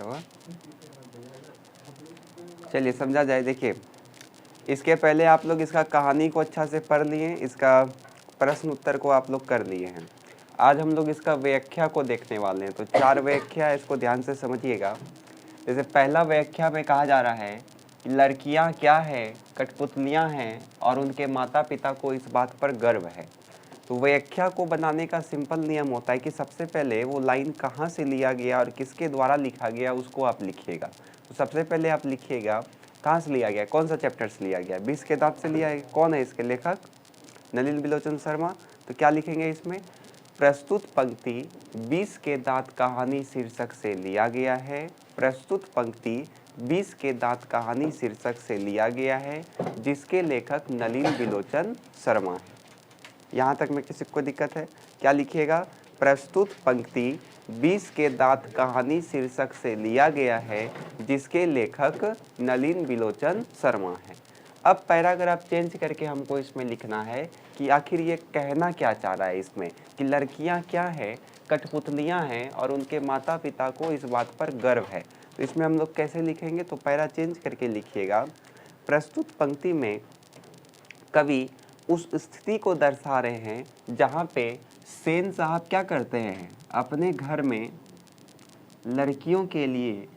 क्या हुआ? चलिए समझा जाए। देखिए, इसके पहले आप लोग इसका कहानी को अच्छा से पढ़ लिए, इसका प्रश्न उत्तर को आप लोग कर लिए हैं। आज हम लोग इसका व्याख्या को देखने वाले हैं। तो 4 व्याख्या, इसको ध्यान से समझिएगा। जैसे पहला व्याख्या में कहा जा रहा है कि लड़कियां क्या है, कठपुतलियां हैं और उनके माता पिता को इस बात पर गर्व है। तो व्याख्या को बनाने का सिंपल नियम होता है कि सबसे पहले वो लाइन कहाँ से लिया गया और किसके द्वारा लिखा गया उसको आप लिखिएगा। तो सबसे पहले आप लिखिएगा कहाँ से लिया गया, कौन सा चैप्टर से लिया गया। 20 के दांत से लिया है। कौन है इसके लेखक? नलिन बिलोचन शर्मा। तो क्या लिखेंगे इसमें? प्रस्तुत पंक्ति 20 के दांत कहानी शीर्षक से लिया गया है। प्रस्तुत पंक्ति 20 के दांत कहानी शीर्षक से लिया गया है, जिसके लेखक नलिन बिलोचन शर्मा है। यहाँ तक में किसी को दिक्कत है? क्या लिखिएगा? प्रस्तुत पंक्ति 20 के दांत कहानी शीर्षक से लिया गया है, जिसके लेखक नलिन बिलोचन शर्मा है। अब पैराग्राफ चेंज करके हमको इसमें लिखना है कि आखिर ये कहना क्या चाह रहा है इसमें, कि लड़कियां क्या है, कठपुतलियां हैं और उनके माता पिता को इस बात पर गर्व है। तो इसमें हम लोग कैसे लिखेंगे? तो पैरा चेंज करके लिखिएगा। प्रस्तुत पंक्ति में कवि उस स्थिति को दर्शा रहे हैं जहाँ पे सेन साहब क्या करते हैं, अपने घर में लड़कियों के लिए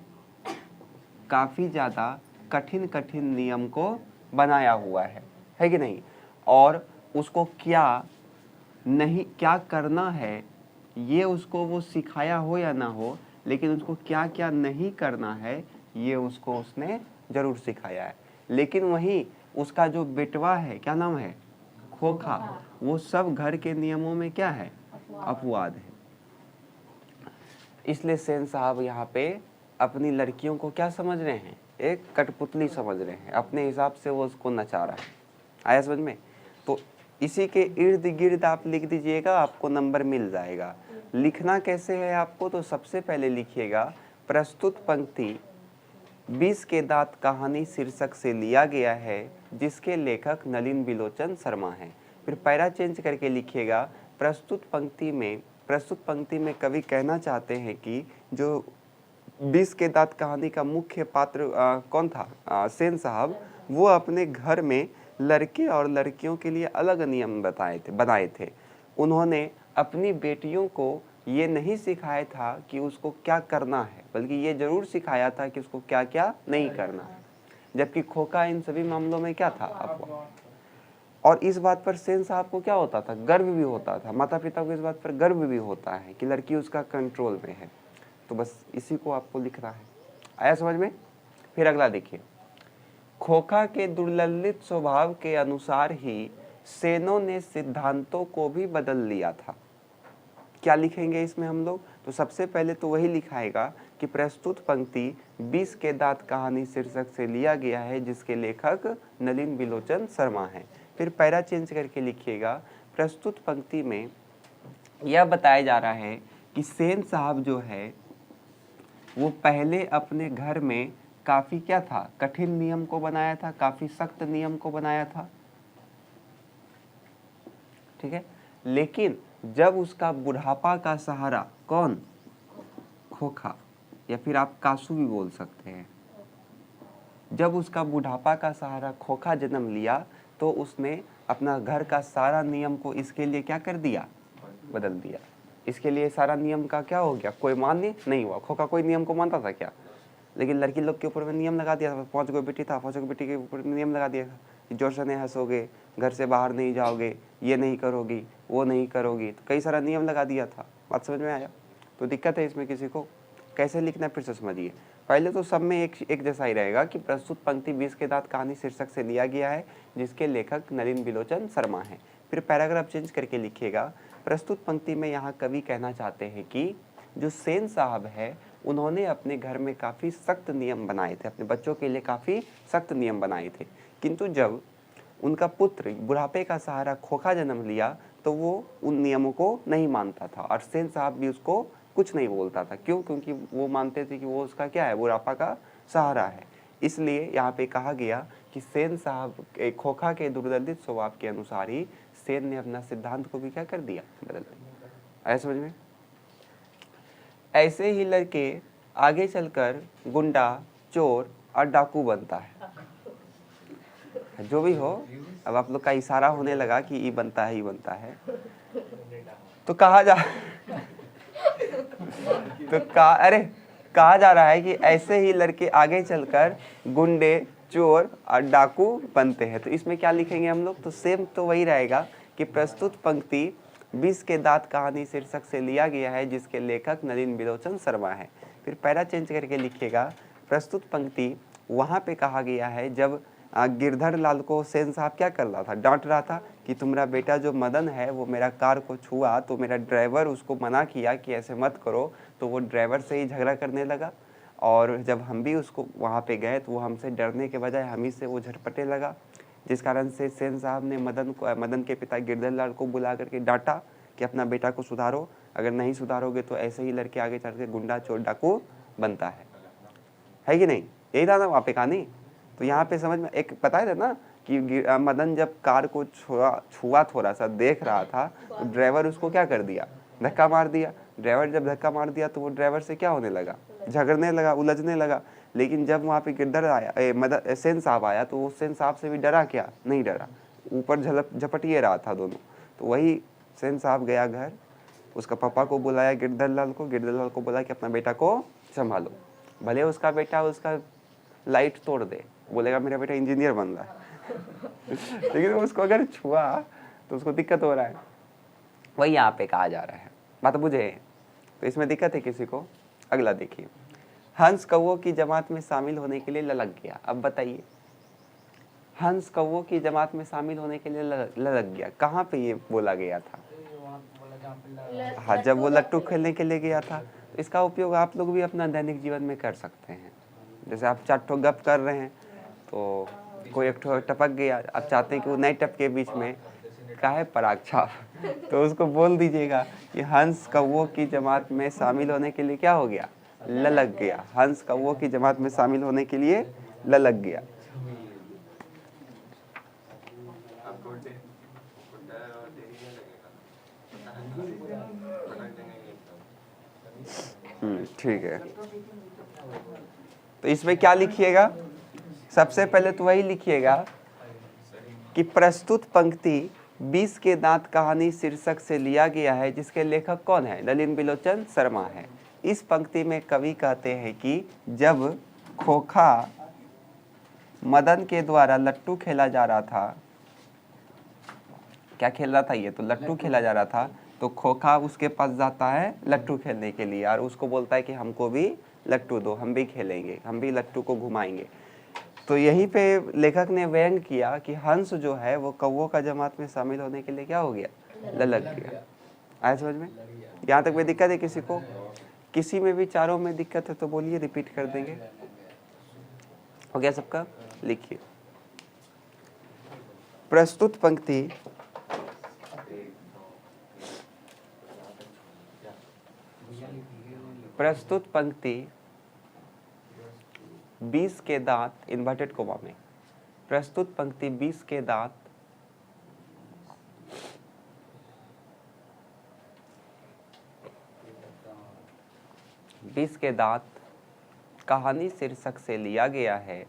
काफ़ी ज़्यादा कठिन कठिन नियम को बनाया हुआ है कि नहीं, और उसको क्या नहीं क्या करना है ये उसको वो सिखाया हो या ना हो, लेकिन उसको क्या क्या नहीं करना है ये उसको उसने ज़रूर सिखाया है। लेकिन वहीं उसका जो बेटवा है, क्या नाम है, खोखा, वो सब घर के नियमों में क्या है, अपवाद है। इसलिए सेन साहब यहाँ पे अपनी लड़कियों को क्या समझ रहे हैं, एक कठपुतली समझ रहे हैं, अपने हिसाब से वो उसको नचा रहा है। आया समझ में? तो इसी के इर्द गिर्द आप लिख दीजिएगा, आपको नंबर मिल जाएगा। लिखना कैसे है आपको? तो सबसे पहले लिखिएगा प्रस्तुत पंक्ति 20 के दांत कहानी शीर्षक से लिया गया है, जिसके लेखक नलिन बिलोचन शर्मा हैं। फिर पैरा चेंज करके लिखिएगा प्रस्तुत पंक्ति में कवि कहना चाहते हैं कि जो 20 के दांत कहानी का मुख्य पात्र कौन था, सेन साहब, वो अपने घर में लड़के और लड़कियों के लिए अलग नियम बनाए थे। उन्होंने अपनी बेटियों को ये नहीं सिखाया था कि उसको क्या करना है, बल्कि ये जरूर सिखाया था कि उसको क्या क्या नहीं करना है। जबकि खोखा इन सभी मामलों में क्या था, अपवाद। और इस बात पर सेन साहब को क्या होता था, गर्व भी होता था, माता पिता को इस बात पर गर्व भी होता है कि लड़की उसका कंट्रोल में है। तो बस इसी को आपको लिखना है। आया समझ में? फिर अगला देखिए, खोखा के दुर्ललित स्वभाव के अनुसार ही सेनों ने सिद्धांतों को भी बदल लिया था। क्या लिखेंगे इसमें हम लोग? तो सबसे पहले तो वही लिखाएगा कि प्रस्तुत पंक्ति 20 के दांत कहानी शीर्षक से लिया गया है, जिसके लेखक नलिन बिलोचन शर्मा हैं। फिर पैरा चेंज करके लिखिएगा प्रस्तुत पंक्ति में यह बताया जा रहा है कि सेन साहब जो है वो पहले अपने घर में काफ़ी क्या था, कठिन नियम को बनाया था, काफ़ी सख्त नियम को बनाया था, ठीक है। लेकिन जब उसका बुढ़ापा का सहारा, कौन, खोखा, या फिर आप कासू भी बोल सकते हैं, जब उसका बुढ़ापा का सहारा खोखा जन्म लिया तो उसने अपना घर का सारा नियम को इसके लिए क्या कर दिया, बदल दिया। इसके लिए सारा नियम का क्या हो गया, कोई मान्य नहीं हुआ। खोखा कोई नियम को मानता था क्या? लेकिन लड़की लोग के ऊपर में नियम लगा दिया था। 5 गो बेटी था, 5 गो बेटी के ऊपर नियम लगा दिया था कि जोर से नहीं हंसोगे, घर से बाहर नहीं जाओगे, ये नहीं करोगी, वो नहीं करोगी, तो कई सारा नियम लगा दिया था। बात समझ में आया? तो दिक्कत है इसमें किसी को? कैसे लिखना है फिर से समझिए। पहले तो सब में एक जैसा ही रहेगा कि प्रस्तुत पंक्ति 20 के दांत कहानी शीर्षक से लिया गया है, जिसके लेखक नलिन बिलोचन शर्मा हैं। फिर पैराग्राफ चेंज करके लिखिएगा प्रस्तुत पंक्ति में यहाँ कवि कहना चाहते हैं कि जो सेन साहब है उन्होंने अपने घर में काफ़ी सख्त नियम बनाए थे, अपने बच्चों के लिए काफ़ी सख्त नियम बनाए थे, किंतु जब उनका पुत्र बुढ़ापे का सहारा खोखा जन्म लिया तो वो उन नियमों को नहीं मानता था और सेन साहब भी उसको कुछ नहीं बोलता था। क्यों? क्योंकि वो मानते थे कि वो उसका क्या है, बुढ़ापा का सहारा है। इसलिए यहाँ पे कहा गया कि सेन साहब खोखा के दुर्दलित स्वभाव के अनुसार ही सेन ने अपना सिद्धांत को भी क्या कर दिया, बदल दिया। आया समझ में? ऐसे ही लड़के आगे चलकर गुंडा, चोर और डाकू बनता है। जो भी हो, अब आप लोग का इशारा होने लगा कि ई बनता है, ई बनता है। तो कहा जा रहा है कि ऐसे ही लड़के आगे चलकर गुंडे, चोर और डाकू बनते हैं। तो इसमें क्या लिखेंगे हम लोग? तो सेम तो वही रहेगा कि प्रस्तुत पंक्ति 20 के दांत कहानी शीर्षक से लिया गया है, जिसके लेखक नलिन बिलोचन शर्मा है। फिर पैरा चेंज करके लिखिएगा, प्रस्तुत पंक्ति वहाँ पे कहा गया है जब गिरधर लाल को सेन साहब क्या कर रहा था? डांट रहा था कि तुम्हारा बेटा जो मदन है वो मेरा कार को छुआ, तो मेरा ड्राइवर उसको मना किया कि ऐसे मत करो, तो वो ड्राइवर से ही झगड़ा करने लगा। और जब हम भी उसको वहाँ पे गए तो वो हमसे डरने के बजाय हम ही से वो झटपटे लगा, जिस कारण से सेन साहब ने मदन के पिता गिरधर लाल को बुला करके डांटा कि अपना बेटा को सुधारो, अगर नहीं सुधारोगे तो ऐसे ही लड़के आगे चल के गुंडा, चोर, डाकू बनता है कि नहीं? यही था ना वहाँ पे कहानी। तो यहाँ पे समझ में एक पता है ना कि मदन जब कार को छुआ थोड़ा सा देख रहा था, तो ड्राइवर उसको क्या कर दिया? धक्का मार दिया। ड्राइवर जब धक्का मार दिया तो वो ड्राइवर से क्या होने लगा? झगड़ने लगा, उलझने लगा। लेकिन जब वहाँ पे गिरधर आया, सेन साहब आया, तो वो सेन साहब से भी डरा क्या? नहीं डरा, ऊपर झपटिए रहा था दोनों। तो वही सेन साहब गया घर, उसका पापा को बुलाया गिरधर लाल को बोला कि अपना बेटा को संभालो। भले उसका बेटा उसका लाइट तोड़ दे, बोलेगा मेरा बेटा इंजीनियर बन रहा है लेकिन उसको अगर छुआ तो उसको दिक्कत हो रहा है। वही यहाँ पे कहा जा रहा है, बात बुझे? तो इसमें दिक्कत है किसी को? अगला देखिए, हंस कौओं की जमात में शामिल होने के लिए ललक गया। अब बताइए, हंस कौओं की जमात में शामिल होने के लिए ललक गया, कहाँ पे ये बोला गया था? हाँ, जब वो लट्टू खेलने के लिए गया था। तो इसका उपयोग आप लोग भी अपना दैनिक जीवन में कर सकते हैं। जैसे आप 4 ठो गप कर रहे हैं, तो कोई एक ठो टपक गया, आप चाहते हैं कि वो नहीं टपके बीच में, काहे पराग छाप तो उसको बोल दीजिएगा कि हंस कौओं की जमात में शामिल होने के लिए क्या हो गया? ललक गया। हंस कौओं की जमात में शामिल होने के लिए ललक गया। ठीक है, तो इसमें क्या लिखिएगा? सबसे पहले तो वही लिखिएगा कि प्रस्तुत पंक्ति 20 के दांत कहानी शीर्षक से लिया गया है, जिसके लेखक कौन है? नलिन बिलोचन शर्मा है। इस पंक्ति में कवि कहते हैं कि जब खोखा मदन के द्वारा लट्टू खेला जा रहा था, क्या खेल रहा था ये? तो लट्टू खेला जा रहा था। तो खोखा उसके पास जाता है लट्टू खेलने के लिए और उसको बोलता है कि हमको भी लट्टू दो, हम भी खेलेंगे, हम भी लट्टू को घुमाएंगे। तो यहीं पे लेखक ने व्यंग किया कि हंस जो है वो कौओं का जमात में शामिल होने के लिए क्या हो गया? ललक गया। आया समझ में? यहाँ तक कोई दिक्कत है किसी को? किसी में भी चारों में दिक्कत है तो बोलिए, रिपीट कर देंगे। हो गया सबका? लिखिए, प्रस्तुत पंक्ति प्रस्तुत पंक्ति 20 के दांत इन्वर्टेड कोमा में, प्रस्तुत पंक्ति 20 के दांत कहानी शीर्षक से लिया गया है,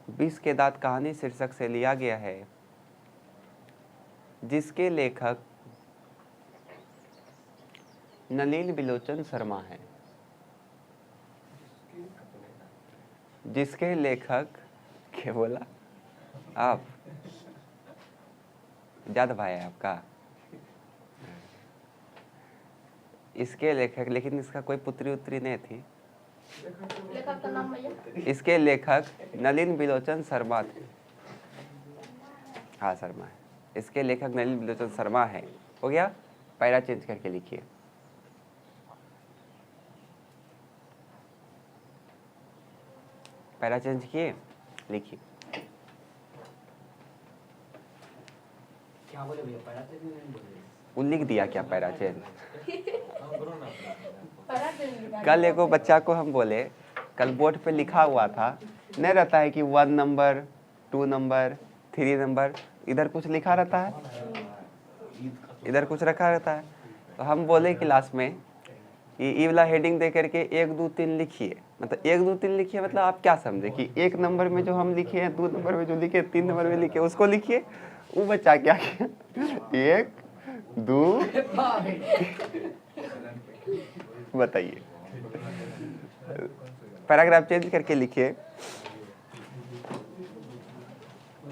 बीस के दांत कहानी शीर्षक से लिया गया है, जिसके लेखक नलिन बिलोचन शर्मा है। जिसके लेखक, क्या बोला आप? ज्यादा भाई है आपका? इसके लेखक, लेकिन इसका कोई पुत्री उत्तरी नहीं थी। लेखक का नाम भैया? इसके लेखक नलिन बिलोचन शर्मा थे। हाँ, शर्मा है। इसके लेखक नलिन बिलोचन शर्मा है। हो गया? पैरा चेंज करके लिखिए। पैरा चेंज किए, लिखिए। क्या बोले भैया? पैरा चेंज नहीं बोले। वो लिख दिया क्या पैरा चेंज? कल एको बच्चा को हम बोले, कल बोर्ड पे लिखा हुआ था, नहीं रहता है कि 1 नंबर, 2 नंबर, 3 नंबर, इधर कुछ लिखा रहता है, इधर कुछ रखा रहता है। तो हम बोले क्लास में कि ई वाला हेडिंग दे करके 1 2 3 लिखिए। मतलब 1 2 3 लिखिए मतलब आप क्या समझे कि 1 नंबर में जो हम लिखे हैं, 2 नंबर में जो लिखे, 3 नंबर में लिखे उसको लिखिए। वो बच्चा क्या किया, 1 2 बताइए, पैराग्राफ चेंज करके लिखिए।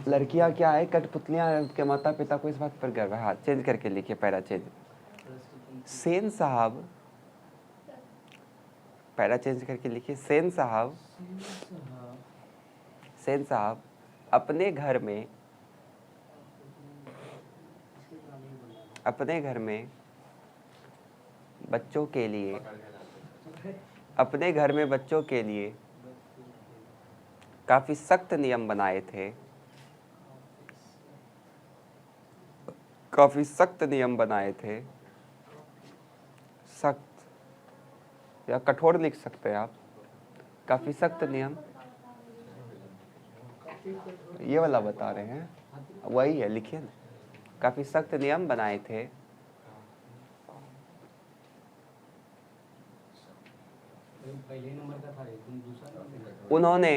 लड़कियां क्या है, कठपुतलियां, उनके माता पिता को इस बात पर गर्व है। हाँ, चेंज करके लिखिए, पैरा चेंज। सेन साहब, पैरा चेंज करके लिखिए। सेन साहब अपने घर में बच्चों के लिए काफी सख्त नियम बनाए थे। सख्त या कठोर लिख सकते हैं आप। काफी सख्त नियम, ये वाला बता रहे हैं, वही है, लिखिए ना। काफी सख्त नियम बनाए थे उन्होंने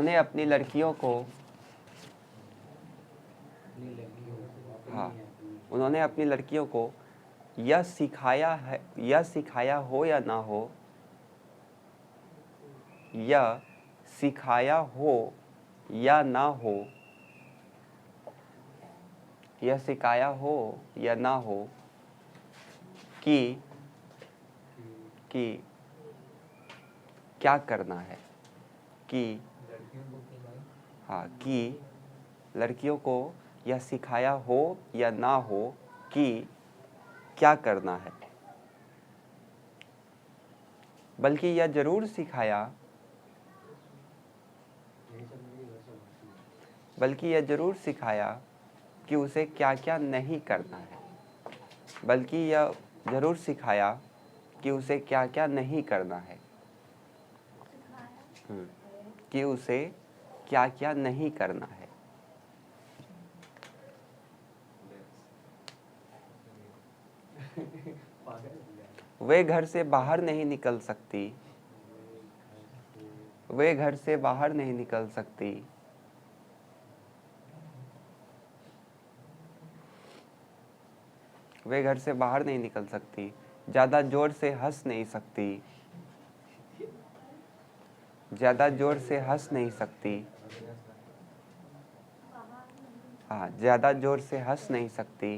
अपनी लड़कियों को यह सिखाया हो या ना हो, कि क्या करना है, कि लड़कियों को यह सिखाया हो या ना हो कि क्या करना है, बल्कि यह जरूर सिखाया कि उसे क्या क्या नहीं करना है। वे घर से बाहर नहीं निकल सकती। ज़्यादा जोर से हंस नहीं सकती। ज़्यादा जोर से हंस नहीं सकती।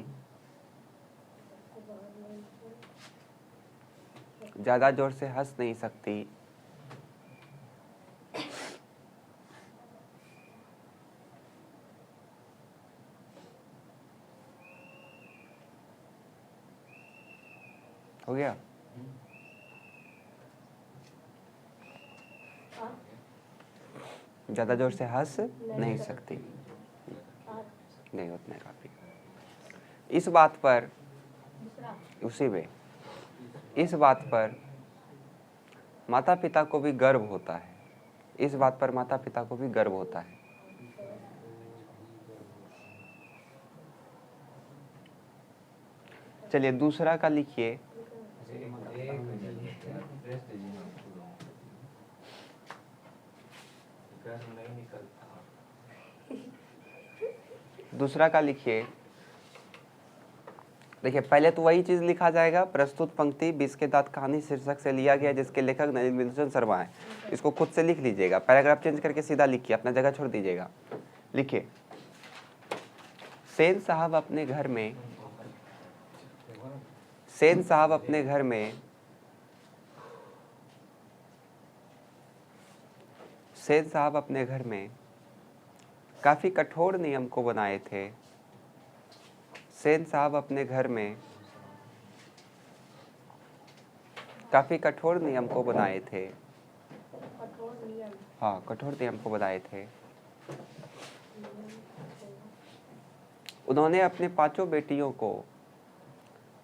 हो गया? ज़्यादा जोर से हंस नहीं सकती। नहीं, उतना काफी। इस बात पर माता पिता को भी गर्व होता है। चलिए दूसरा का लिखिए। देखिए, पहले तो वही चीज लिखा जाएगा। प्रस्तुत पंक्ति 20 के दांत कहानी शीर्षक से लिया गया, जिसके लेखक नलिनी विलोचन शर्मा है। इसको खुद से लिख लीजिएगा, पैराग्राफ चेंज करके सीधा लिखिए, अपना जगह छोड़ दीजिएगा। लिखिए, सेन साहब अपने घर में काफी कठोर नियम को बनाए थे। कठोर नियम को बनाए थे।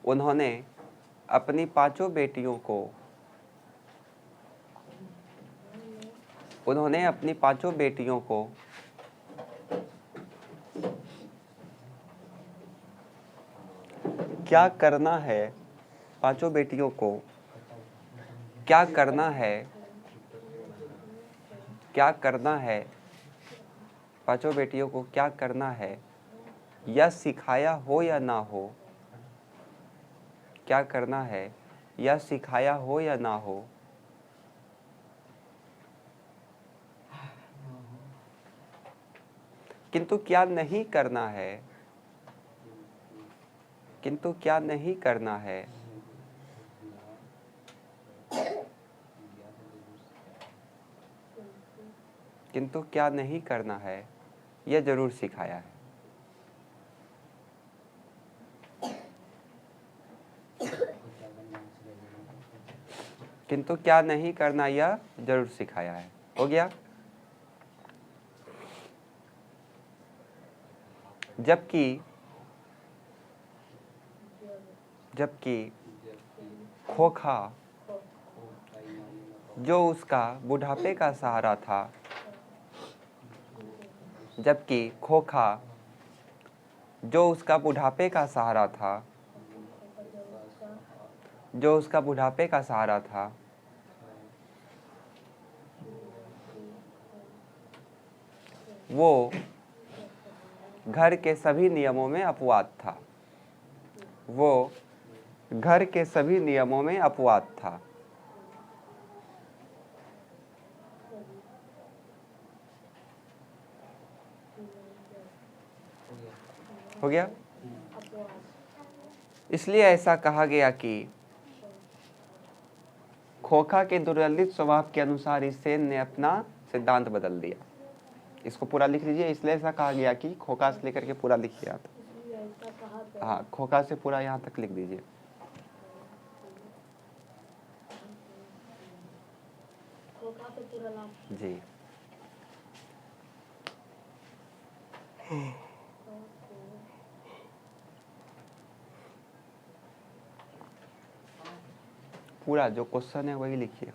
उन्होंने अपनी पांचों बेटियों को उन्होंने अपनी पांचों बेटियों को क्या करना है, पांचों बेटियों को क्या करना है, क्या करना है, पांचों बेटियों को क्या करना है, यह सिखाया हो या ना हो, क्या करना है, यह सिखाया हो या ना हो, किंतु क्या नहीं करना है, किंतु क्या नहीं करना है, किंतु क्या नहीं करना है, यह जरूर सिखाया है। किंतु क्या नहीं करना यह जरूर सिखाया है। हो गया। जबकि जबकि खोखा जो उसका बुढ़ापे का सहारा था, जबकि खोखा जो उसका बुढ़ापे का सहारा था, जो उसका बुढ़ापे का सहारा था, वो घर के सभी नियमों में अपवाद था, वो घर के सभी नियमों में अपवाद था। हो गया। इसलिए ऐसा कहा गया कि खोखा के दुर्ललित स्वभाव के अनुसार इस सेन ने अपना सिद्धांत बदल दिया। इसको पूरा लिख लीजिए। इसलिए ऐसा कहा गया कि खोखा से लेकर के पूरा लिखिए आप। हाँ, खोखा से पूरा यहाँ तक लिख दीजिए। जी। पूरा जो क्वेश्चन है वही लिखिए।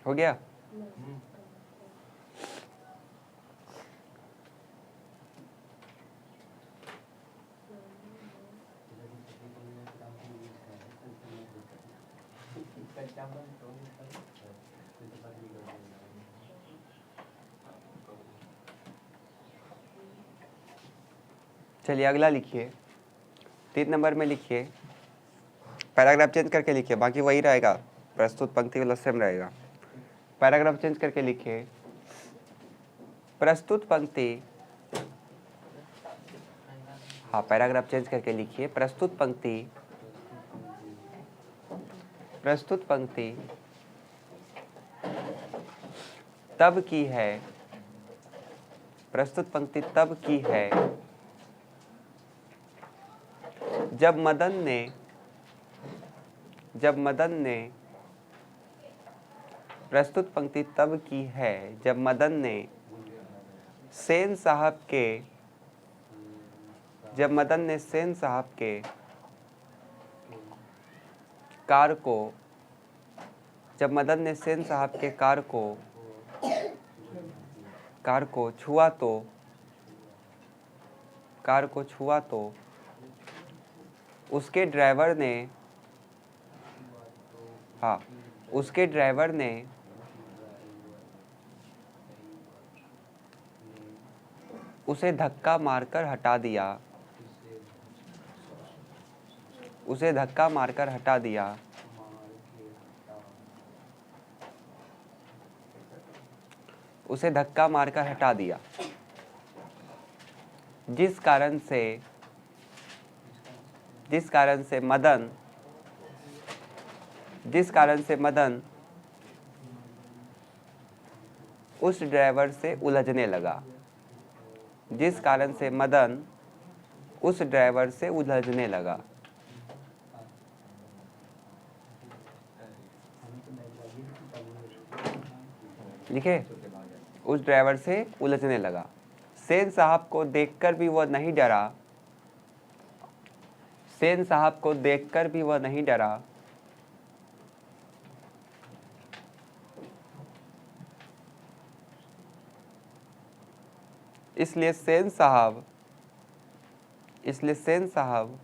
हो गया। चलिए अगला लिखिए। 3 नंबर में लिखिए, पैराग्राफ चेंज करके लिखिए, बाकी वही रहेगा, प्रस्तुत पंक्ति वाला सेम रहेगा। पैराग्राफ चेंज करके लिखिए, प्रस्तुत पंक्ति। हाँ, पैराग्राफ चेंज करके लिखिए, प्रस्तुत पंक्ति, प्रस्तुत पंक्ति तब की है, प्रस्तुत पंक्ति तब की है जब मदन ने प्रस्तुत पंक्ति तब की है जब मदन ने सेन साहब के कार को छुआ तो उसके ड्राइवर ने उसे धक्का मारकर हटा दिया, उसे धक्का मारकर हटा दिया, उसे धक्का मारकर हटा दिया, जिस कारण से मदन उस ड्राइवर से उलझने लगा, जिस कारण से मदन उस ड्राइवर से उलझने लगा। लिखे, उस ड्राइवर से उलझने लगा। सेन साहब को देखकर भी वह नहीं डरा, सेन साहब को देखकर भी वह नहीं डरा। इसलिए सेन साहब इसलिए सेन साहब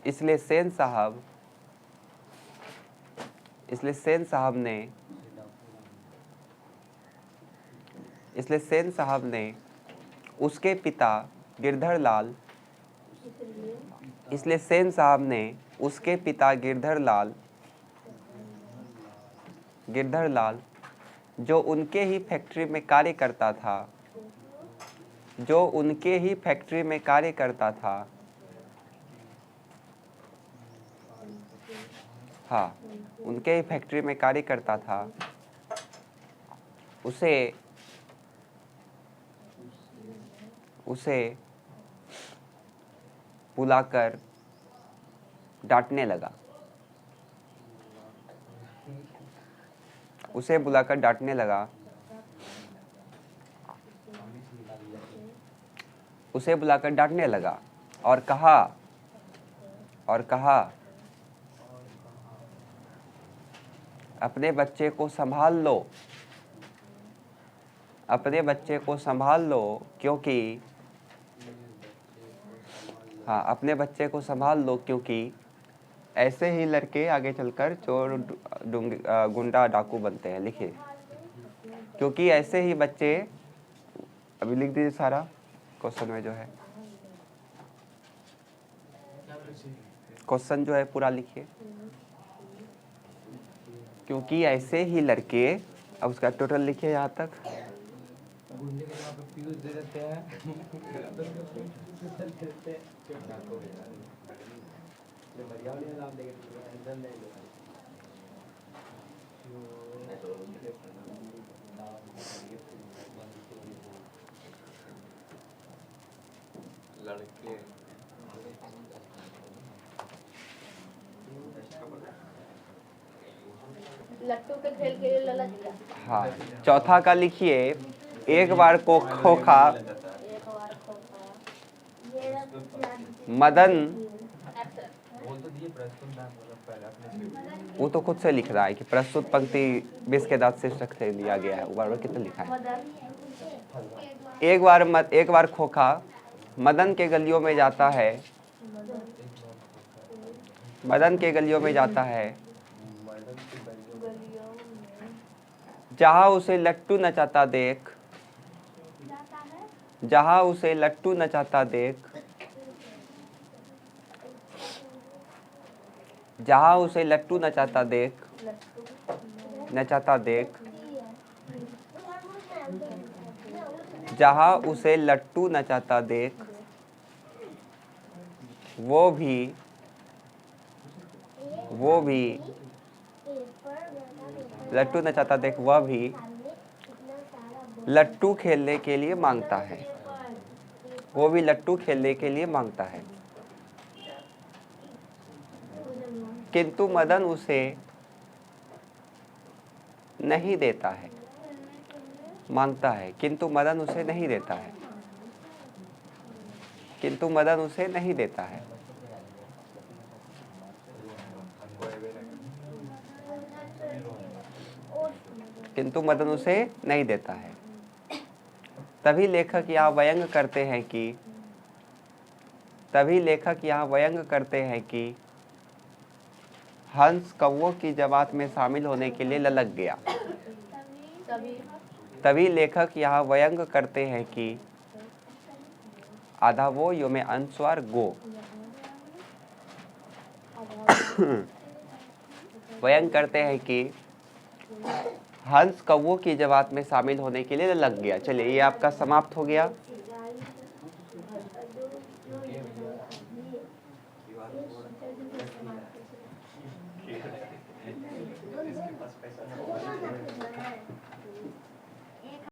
इसलिए सेन साहब इसलिए सेन साहब ने इसलिए सेन साहब ने उसके पिता गिरधर लाल इसलिए सेन साहब ने उसके पिता गिरधर लाल जो उनके ही फैक्ट्री में कार्य करता था हाँ, उनके ही फैक्ट्री में कार्य करता था, उसे बुलाकर डांटने लगा। उसे बुलाकर डांटने लगा। उसे बुलाकर डांटने लगा और कहा अपने बच्चे को संभाल लो, अपने बच्चे को संभाल लो, क्योंकि हाँ, अपने बच्चे को संभाल लो, क्योंकि ऐसे ही लड़के आगे चलकर चोर गुंडा डाकू बनते हैं। लिखिए, क्योंकि ऐसे ही बच्चे, अभी लिख दीजिए सारा क्वेश्चन में जो है, क्वेश्चन जो है पूरा लिखिए। क्योंकि ऐसे ही लड़के, अब उसका टोटल लिखिए यहाँ तक। लड़के लट्टू के खेल के लिए ललच गया। हाँ, चौथा का लिखिए, एक बार को खोखा मदन, वो तो खुद से लिख रहा है कि प्रस्तुत पंक्ति 20 के दांत शीर्षक से दिया गया है। वो कितना लिखा है? एक बार खोखा मदन के गलियों में जाता है, मदन के गलियों में जाता है, जहाँ उसे लट्टू नचाता देख, जहाँ उसे लट्टू नचाता देख, जहाँ उसे लट्टू नचाता देख, जहाँ उसे लट्टू नचाता देख, वो भी लट्टू नचाता देख, वह भी लट्टू खेलने के लिए मांगता है, वो भी लट्टू खेलने के लिए मांगता है, किंतु मदन उसे नहीं देता है। मांगता है किंतु मदन उसे नहीं देता है, किंतु मदन उसे नहीं देता है। किंतु मदन उसे नहीं देता है। तभी लेखक यहाँ व्यंग करते हैं कि हंस कौवों की जमात में शामिल होने के लिए ललक गया। तभी लेखक यहाँ व्यंग करते हैं कि आधा वो यो में अनुस्वार गो, व्यंग करते हैं कि हंस कौवों की जमात में शामिल होने के लिए लग गया। चलिए, ये आपका समाप्त हो गया।